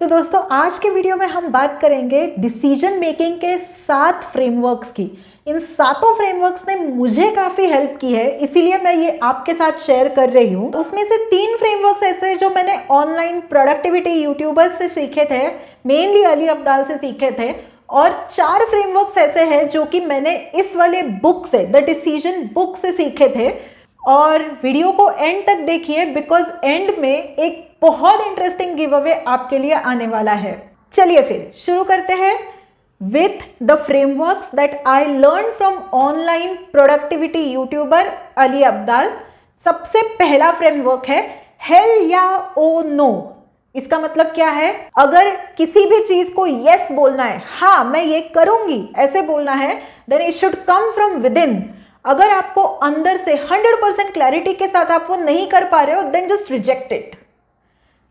तो दोस्तों आज के वीडियो में हम बात करेंगे डिसीजन मेकिंग के 7 फ्रेमवर्क्स की। इन सातों फ्रेमवर्क्स ने मुझे काफ़ी हेल्प की है, इसीलिए मैं ये आपके साथ शेयर कर रही हूँ। उसमें से 3 फ्रेमवर्क्स ऐसे हैं जो मैंने ऑनलाइन प्रोडक्टिविटी यूट्यूबर्स से सीखे थे, मेनली अली अब्दाल से सीखे थे, और 4 फ्रेमवर्क्स ऐसे हैं जो कि मैंने इस वाले बुक से, द डिसीजन बुक से सीखे थे। और वीडियो को एंड तक देखिए बिकॉज एंड में एक बहुत इंटरेस्टिंग गिव अवे आपके लिए आने वाला है। चलिए फिर शुरू करते हैं with the frameworks that I learn from online productivity YouTuber Ali Abdal. सबसे पहला फ्रेमवर्क है हेल या ओ नो। इसका मतलब क्या है? अगर किसी भी चीज को यस बोलना है, हाँ मैं ये करूंगी, ऐसे बोलना है, then it should come from within. अगर आपको अंदर से 100% क्लैरिटी के साथ आप वो नहीं कर पा रहे हो, देन जस्ट रिजेक्ट इट।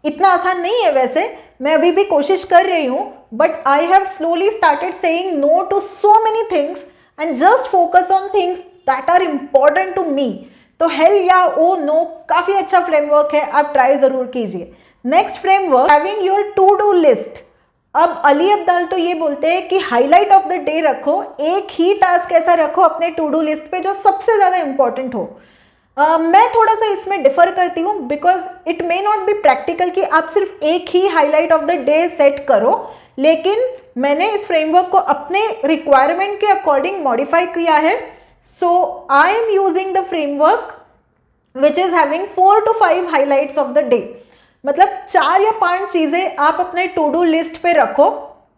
इतना आसान नहीं है वैसे, मैं अभी भी कोशिश कर रही हूं, but I have slowly started saying no to so many things and just focus on things that are important to me. तो हेल या ओ नो काफी अच्छा फ्रेमवर्क है, आप ट्राई जरूर कीजिए। Next framework, having your to do list. अब अली अब्दाल तो ये बोलते हैं कि हाईलाइट ऑफ द डे रखो, एक ही टास्क ऐसा रखो अपने टू डू लिस्ट पे जो सबसे ज़्यादा इंपॉर्टेंट हो। मैं थोड़ा सा इसमें डिफर करती हूँ because it may not be practical कि आप सिर्फ एक ही highlight of the day set करो, लेकिन मैंने इस फ्रेमवर्क को अपने रिक्वायरमेंट के अकॉर्डिंग मॉडिफाई किया है। So I am using the framework which is having 4 to 5 highlights of the day. मतलब 4 या 5 चीजें आप अपने टू डू लिस्ट पे रखो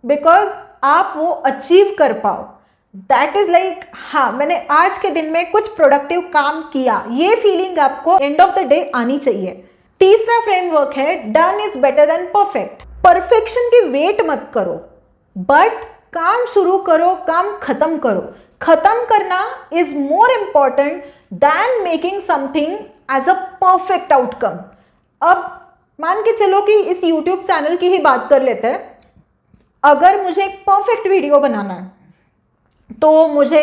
बिकॉज आप वो अचीव कर पाओ। दैट इज लाइक हाँ मैंने आज के दिन में कुछ प्रोडक्टिव काम किया, ये फीलिंग आपको एंड ऑफ द डे आनी चाहिए। तीसरा फ्रेमवर्क है done is better than perfect. Perfection की वेट मत करो, बट काम शुरू करो, काम खत्म करो। खत्म करना is more important than making something as a perfect outcome. अब मान के चलो कि इस YouTube चैनल की ही बात कर लेते हैं। अगर मुझे एक परफेक्ट वीडियो बनाना है तो मुझे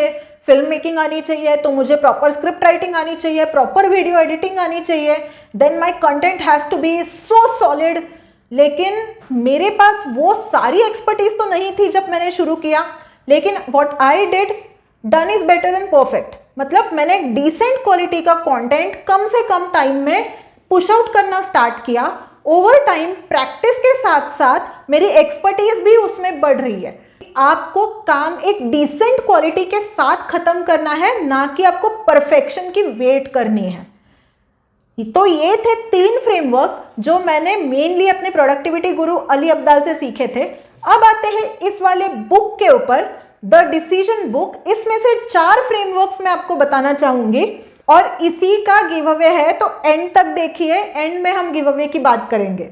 फिल्म मेकिंग आनी चाहिए, तो मुझे प्रॉपर स्क्रिप्ट राइटिंग आनी चाहिए, प्रॉपर वीडियो एडिटिंग आनी चाहिए, then my content has to be so solid. लेकिन मेरे पास वो सारी एक्सपर्टीज तो नहीं थी जब मैंने शुरू किया। लेकिन what I did, done is better than perfect. मतलब मैंने एक डिसेंट क्वालिटी का कंटेंट कम से कम टाइम में पुश आउट करना स्टार्ट किया। ओवर टाइम प्रैक्टिस के साथ साथ मेरी एक्सपर्टीज भी उसमें बढ़ रही है। आपको काम एक डिसेंट क्वालिटी के साथ खत्म करना है, ना कि आपको परफेक्शन की वेट करनी है। तो ये थे 3 फ्रेमवर्क जो मैंने मेनली अपने प्रोडक्टिविटी गुरु अली अब्दाल से सीखे थे। अब आते हैं इस वाले बुक के ऊपर, द डिसीजन बुक। इसमें से 4 फ्रेमवर्क्स मैं आपको बताना चाहूंगी और इसी का गिव अवे है, तो एंड तक देखिए, एंड में हम गिव अवे की बात करेंगे।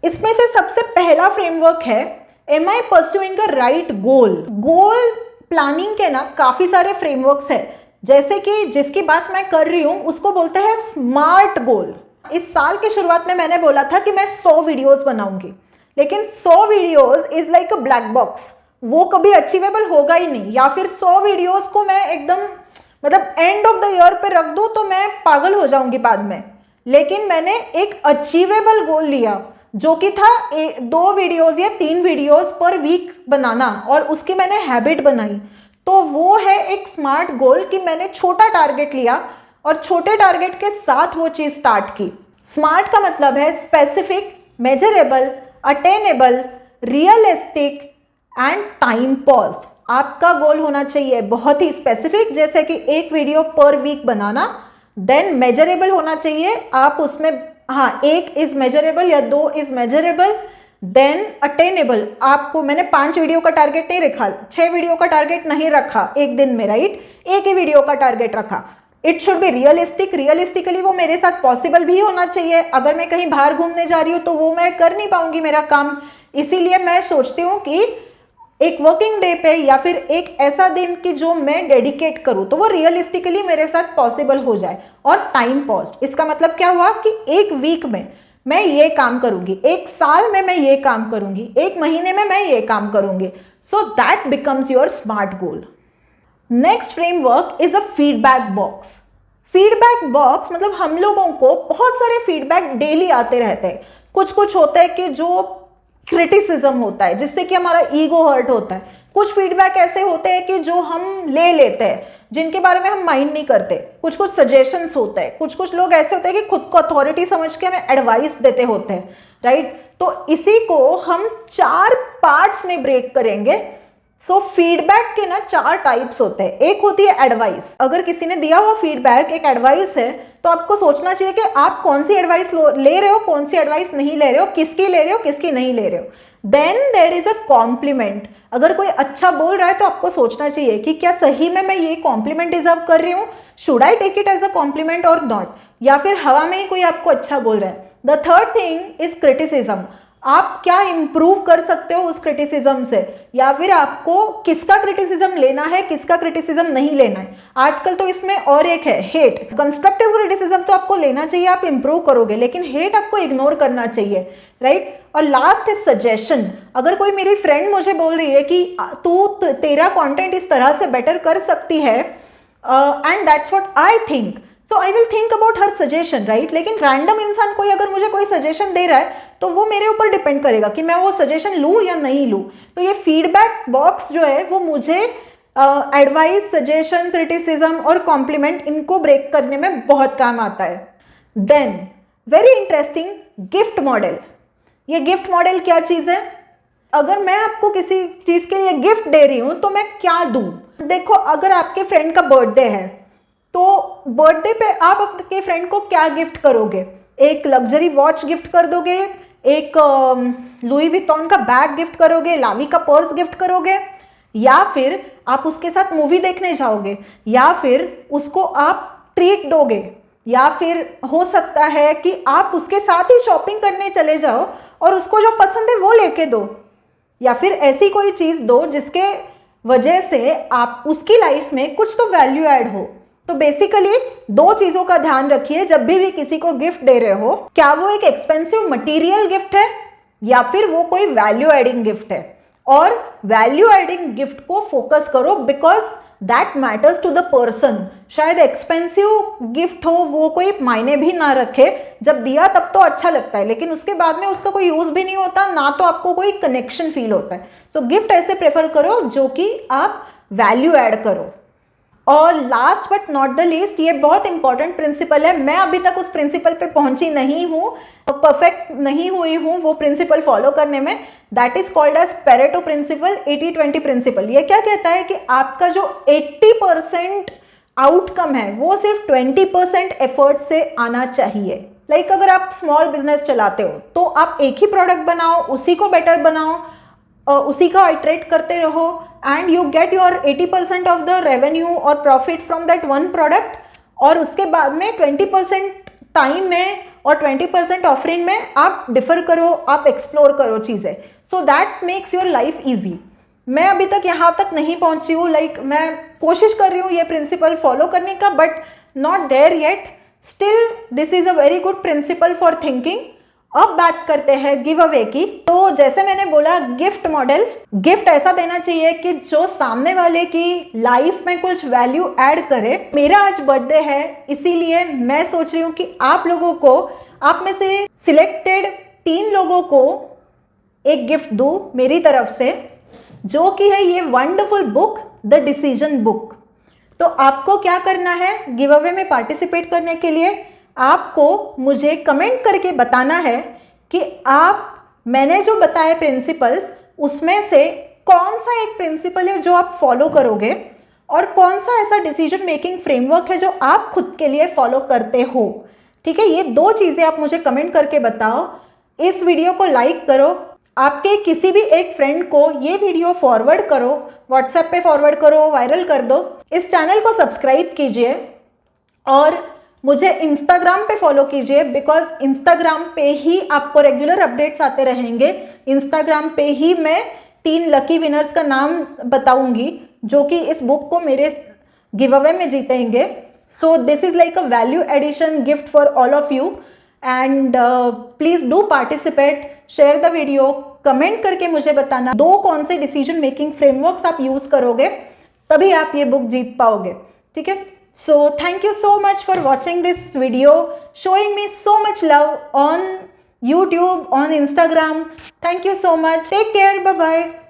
इसमें से सबसे पहला फ्रेमवर्क है am I pursuing the right goal. Goal planning के ना काफी सारे फ्रेमवर्क्स है, जैसे कि जिसकी बात मैं कर रही हूं उसको बोलते हैं स्मार्ट गोल। इस साल की शुरुआत में मैंने बोला था कि मैं 100 वीडियोस बनाऊंगी, लेकिन 100 videos is like a black box, वो कभी अचीवेबल होगा ही नहीं। या फिर 100 वीडियोस को मैं एकदम मतलब एंड ऑफ द ईयर पे रख दूं तो मैं पागल हो जाऊंगी बाद में। लेकिन मैंने एक अचीवेबल गोल लिया जो कि था 2 वीडियोस या 3 वीडियोस पर वीक बनाना, और उसकी मैंने हैबिट बनाई। तो वो है एक स्मार्ट गोल कि मैंने छोटा टारगेट लिया और छोटे टारगेट के साथ वो चीज स्टार्ट की। स्मार्ट का मतलब है specific, measurable, attainable, realistic and time paused. आपका गोल होना चाहिए बहुत ही स्पेसिफिक, जैसे कि 1 वीडियो पर वीक बनाना। देन मेजरेबल होना चाहिए, आप उसमें 1 इज मेजरेबल या 2 इज मेजरेबल। देन अटेनेबल, आपको मैंने 5 वीडियो का टारगेट नहीं रखा, 6 वीडियो का टारगेट नहीं रखा एक दिन में, राइट, 1 ही वीडियो का टारगेट रखा। It should be realistic, realistically वो मेरे साथ पॉसिबल भी होना चाहिए। अगर मैं कहीं बाहर घूमने जा रही हूँ तो वो मैं कर नहीं पाऊंगी मेरा काम। इसीलिए मैं सोचती हूँ कि एक वर्किंग डे पे या फिर एक ऐसा दिन कि जो मैं डेडिकेट करूं तो वो रियलिस्टिकली मेरे साथ पॉसिबल हो जाए। और टाइम पॉज, इसका मतलब क्या हुआ कि 1 वीक में मैं ये काम करूंगी, 1 साल में मैं ये काम करूंगी, 1 महीने में मैं ये काम करूंगी। So that becomes your smart goal. Next framework is a feedback box. Feedback box मतलब हम लोगों को बहुत सारे फीडबैक डेली आते रहते हैं। कुछ होते हैं कि जो क्रिटिसिज्म होता है जिससे कि हमारा ईगो हर्ट होता है। कुछ फीडबैक ऐसे होते हैं कि जो हम ले लेते हैं, जिनके बारे में हम माइंड नहीं करते। कुछ कुछ सजेशंस होते हैं, कुछ कुछ लोग ऐसे होते हैं कि खुद को अथॉरिटी समझ के हमें एडवाइस देते होते हैं, राइट। तो इसी को हम 4 पार्ट्स में ब्रेक करेंगे। सो फीडबैक के ना 4 टाइप्स होते हैं। एक होती है एडवाइस। अगर किसी ने दिया हुआ फीडबैक एक एडवाइस है, तो आपको सोचना चाहिए कि आप कौन सी एडवाइस ले रहे हो, कौन सी एडवाइस नहीं ले रहे हो, किसकी ले रहे हो, किसकी नहीं ले रहे हो। Then there is a compliment. अगर कोई अच्छा बोल रहा है तो आपको सोचना चाहिए कि क्या सही में मैं ये कॉम्प्लीमेंट डिजर्व कर रही हूँ, should I take it as a compliment और नॉट, या फिर हवा में ही कोई आपको अच्छा बोल रहा है। The third thing is criticism. आप क्या इंप्रूव कर सकते हो उस क्रिटिसिज्म से, या फिर आपको किसका क्रिटिसिज्म लेना है, किसका क्रिटिसिज्म नहीं लेना है। आजकल तो इसमें और एक है हेट। कंस्ट्रक्टिव क्रिटिसिज्म तो आपको लेना चाहिए, आप इंप्रूव करोगे, लेकिन हेट आपको इग्नोर करना चाहिए, राइट। और लास्ट है सजेशन। अगर कोई मेरी फ्रेंड मुझे बोल रही है कि तेरा कंटेंट इस तरह से बेटर कर सकती है, and that's what I think, so I will think about her suggestion, right. लेकिन रैंडम इंसान कोई अगर मुझे कोई सजेशन दे रहा है तो वो मेरे ऊपर डिपेंड करेगा कि मैं वो सजेशन लूँ या नहीं लूँ। तो ये फीडबैक बॉक्स जो है वो मुझे एडवाइस, सजेशन, क्रिटिसिज्म और कॉम्प्लीमेंट, इनको ब्रेक करने में बहुत काम आता है। Then very interesting, gift model. ये गिफ्ट मॉडल क्या चीज़ है? अगर मैं आपको किसी चीज़ के लिए गिफ्ट दे रही हूँ तो मैं क्या दूँ? देखो, अगर आपके फ्रेंड का बर्थडे है तो बर्थडे पे आप अपने फ्रेंड को क्या गिफ्ट करोगे? एक लग्जरी वॉच गिफ्ट कर दोगे, एक लुई विटॉन का बैग गिफ्ट करोगे, लावी का पर्स गिफ्ट करोगे, या फिर आप उसके साथ मूवी देखने जाओगे, या फिर उसको आप ट्रीट दोगे, या फिर हो सकता है कि आप उसके साथ ही शॉपिंग करने चले जाओ और उसको जो पसंद है वो लेके दो, या फिर ऐसी कोई चीज़ दो जिसके वजह से आप उसकी लाइफ में कुछ तो वैल्यू ऐड हो। तो बेसिकली 2 चीज़ों का ध्यान रखिए जब भी किसी को गिफ्ट दे रहे हो, क्या वो एक एक्सपेंसिव मटेरियल गिफ्ट है या फिर वो कोई वैल्यू एडिंग गिफ्ट है। और वैल्यू एडिंग गिफ्ट को फोकस करो, because that matters to the person. शायद एक्सपेंसिव गिफ्ट हो, वो कोई मायने भी ना रखे, जब दिया तब तो अच्छा लगता है, लेकिन उसके बाद में उसका कोई यूज भी नहीं होता, ना तो आपको कोई कनेक्शन फील होता है। सो गिफ्ट ऐसे प्रेफर करो जो कि आप वैल्यू ऐड करो। और last but not the least, ये बहुत इंपॉर्टेंट प्रिंसिपल है, मैं अभी तक उस प्रिंसिपल पे पहुंची नहीं हूँ, परफेक्ट नहीं हुई हूँ वो प्रिंसिपल फॉलो करने में। That is called as Pareto principle, 80-20 principle. ये क्या कहता है कि आपका जो 80% आउटकम है वो सिर्फ 20% एफर्ट से आना चाहिए। लाइक अगर आप स्मॉल बिजनेस चलाते हो तो आप एक ही प्रोडक्ट बनाओ, उसी को बेटर बनाओ, उसी का आइटरेट करते रहो, and you get your 80% of the revenue और profit from that one product. और उसके बाद में 20% टाइम में और 20% ऑफरिंग में आप डिफर करो, आप एक्सप्लोर करो चीज़ें, so that makes your life easy. मैं अभी तक यहाँ तक नहीं पहुँची हूँ, लाइक मैं कोशिश कर रही हूँ ये प्रिंसिपल फॉलो करने का, but not there yet. Still this is a very good principle for thinking. अब बात करते हैं गिव अवे की। तो जैसे मैंने बोला, गिफ्ट मॉडल, गिफ्ट ऐसा देना चाहिए कि जो सामने वाले की लाइफ में कुछ वैल्यू ऐड करे। मेरा आज बर्थडे है, इसीलिए मैं सोच रही हूँ कि आप लोगों को, आप में से सिलेक्टेड 3 लोगों को एक गिफ्ट दूँ मेरी तरफ से, जो कि है ये wonderful book, the decision book. तो आपको क्या करना है गिव अवे में पार्टिसिपेट करने के लिए? आपको मुझे कमेंट करके बताना है कि मैंने जो बताए प्रिंसिपल्स, उसमें से कौन सा एक प्रिंसिपल है जो आप फॉलो करोगे, और कौन सा ऐसा डिसीजन मेकिंग फ्रेमवर्क है जो आप खुद के लिए फॉलो करते हो। ठीक है, ये 2 चीज़ें आप मुझे कमेंट करके बताओ। इस वीडियो को लाइक करो, आपके किसी भी एक फ्रेंड को ये वीडियो फॉरवर्ड करो, व्हाट्सएप पे फॉरवर्ड करो, वायरल कर दो। इस चैनल को सब्सक्राइब कीजिए और मुझे इंस्टाग्राम पे फॉलो कीजिए, बिकॉज इंस्टाग्राम पे ही आपको रेगुलर अपडेट्स आते रहेंगे। इंस्टाग्राम पे ही मैं 3 लकी विनर्स का नाम बताऊंगी जो कि इस बुक को मेरे गिव अवे में जीतेंगे। So this is like a value addition gift for all of you, and please do participate, share the video, comment करके मुझे बताना 2 कौन से डिसीजन मेकिंग फ्रेमवर्क्स आप यूज करोगे, तभी आप ये बुक जीत पाओगे। ठीक है, so thank you so much for watching this video, showing me so much love on YouTube, on Instagram. Thank you so much. Take care. Bye bye.